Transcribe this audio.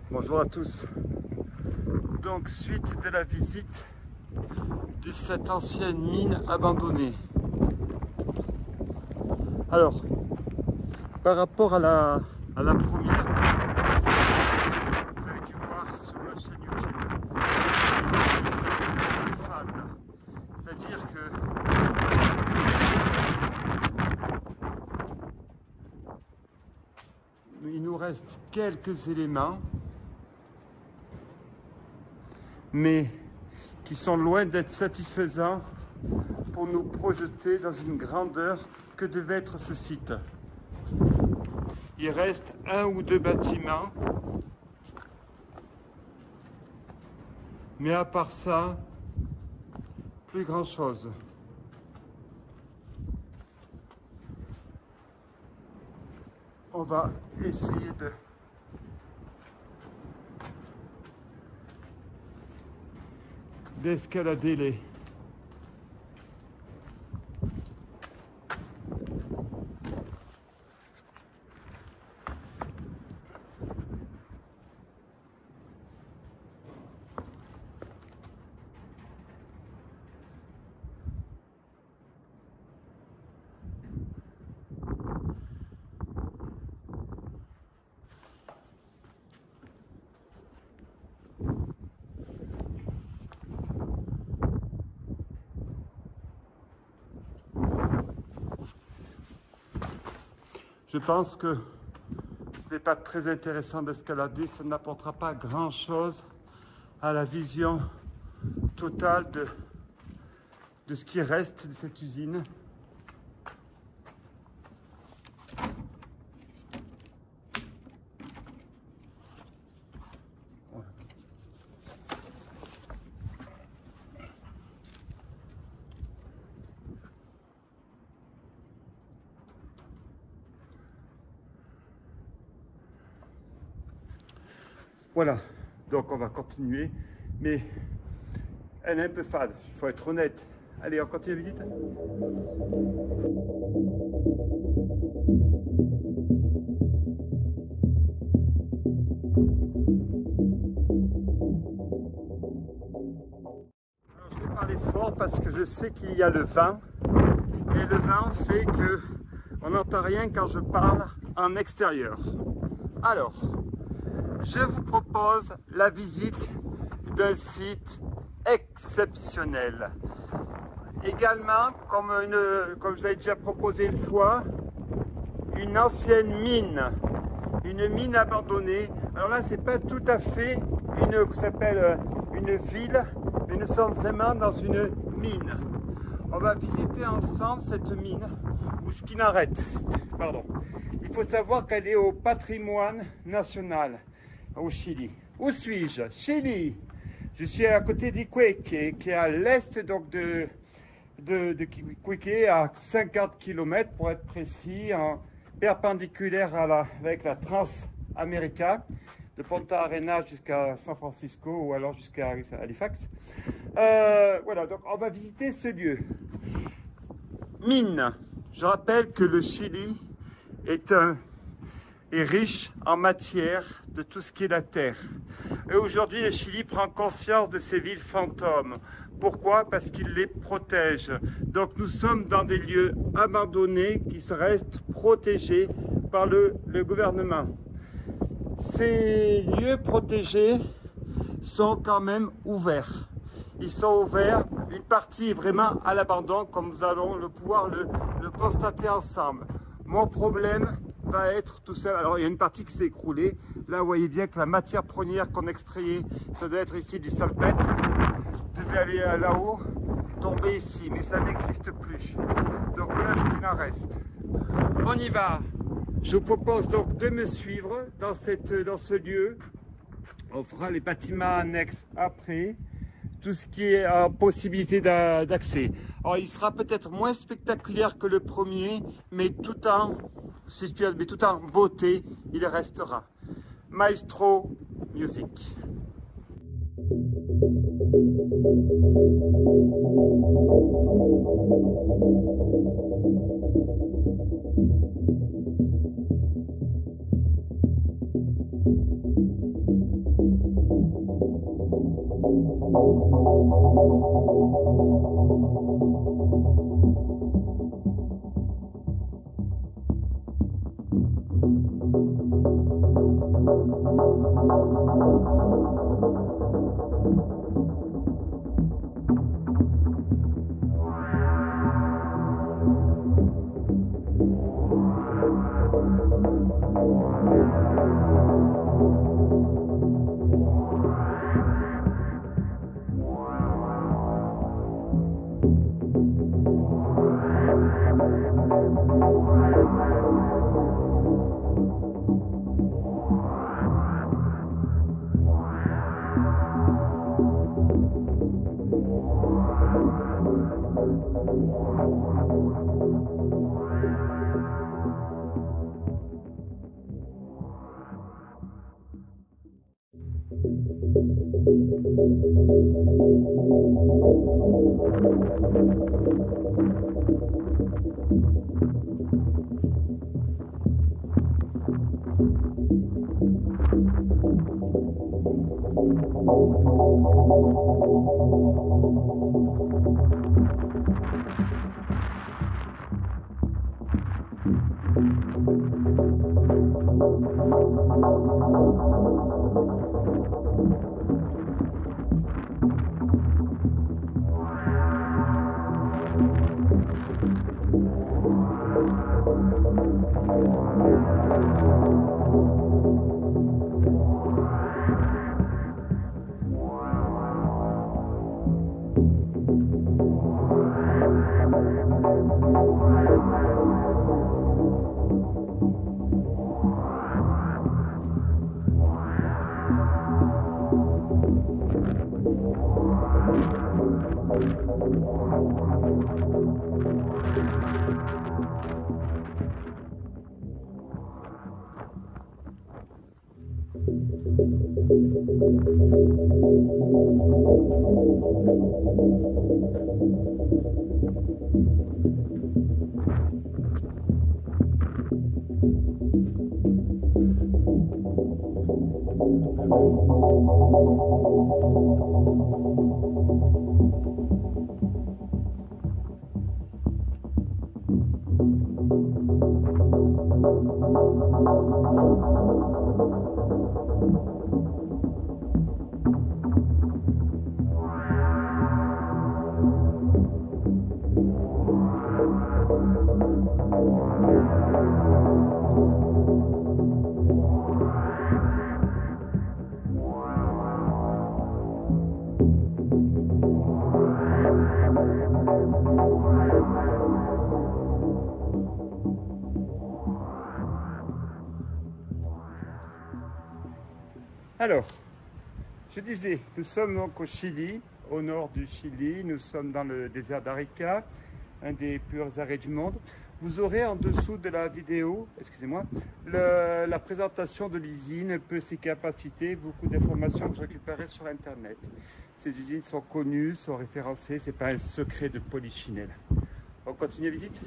Bonjour à tous. Donc, suite de la visite de cette ancienne mine abandonnée. Alors, par rapport à la première que vous avez dû voir sur ma chaîne YouTube, celle-ci est plus fade. C'est-à-dire que il nous reste quelques éléments, mais qui sont loin d'être satisfaisants pour nous projeter dans une grandeur que devait être ce site. Il reste un ou deux bâtiments, mais à part ça, plus grand chose. On va essayer d'escalader les... Je pense que ce n'est pas très intéressant d'escalader, ça n'apportera pas grand-chose à la vision totale de ce qui reste de cette usine. Voilà, donc on va continuer, mais elle est un peu fade, il faut être honnête. Allez, on continue la visite. Alors, je vais parler fort parce que je sais qu'il y a le vent, et le vent fait que on n'entend rien quand je parle en extérieur. Alors, je vous propose la visite d'un site exceptionnel. Également, comme je l'ai déjà proposé une fois, une ancienne mine. Une mine abandonnée. Alors là, c'est pas tout à fait une ville, mais nous sommes vraiment dans une mine. On va visiter ensemble cette mine, ou ce qui en reste. Pardon. Il faut savoir qu'elle est au patrimoine national. Au Chili. Où suis-je? Chili. Je suis à côté d'Iquique, qui est à l'est donc de Iquique, à 50 km pour être précis, en perpendiculaire avec la Transamérica, de Punta Arenas jusqu'à San Francisco ou alors jusqu'à Halifax. Voilà, donc on va visiter ce lieu. Mine. Je rappelle que le Chili est riche en matière de tout ce qui est la terre. Et aujourd'hui, le Chili prend conscience de ces villes fantômes. Pourquoi? Parce qu'il les protège. Donc nous sommes dans des lieux abandonnés qui restent protégés par le gouvernement. Ces lieux protégés sont quand même ouverts. Ils sont ouverts, une partie est vraiment à l'abandon, comme nous allons pouvoir le constater ensemble. Mon problème va être tout seul. Alors il y a une partie qui s'est écroulée. Là vous voyez bien que la matière première qu'on extrayait, ça doit être ici du salpêtre, devait aller là-haut, tomber ici, mais ça n'existe plus. Donc voilà ce qu'il en reste. On y va. Je vous propose donc de me suivre dans ce lieu. On fera les bâtiments annexes après. Tout ce qui est en possibilité d'accès. Alors il sera peut-être moins spectaculaire que le premier, mais tout en beauté, il restera. Maestro Music. Alors, je disais, nous sommes donc au Chili, au nord du Chili, nous sommes dans le désert d'Arica, un des plus purs arrêts du monde. Vous aurez en dessous de la vidéo, excusez-moi, la présentation de l'usine, un peu ses capacités, beaucoup d'informations que je récupérais sur Internet. Ces usines sont connues, sont référencées, ce n'est pas un secret de polichinelle. On continue la visite ?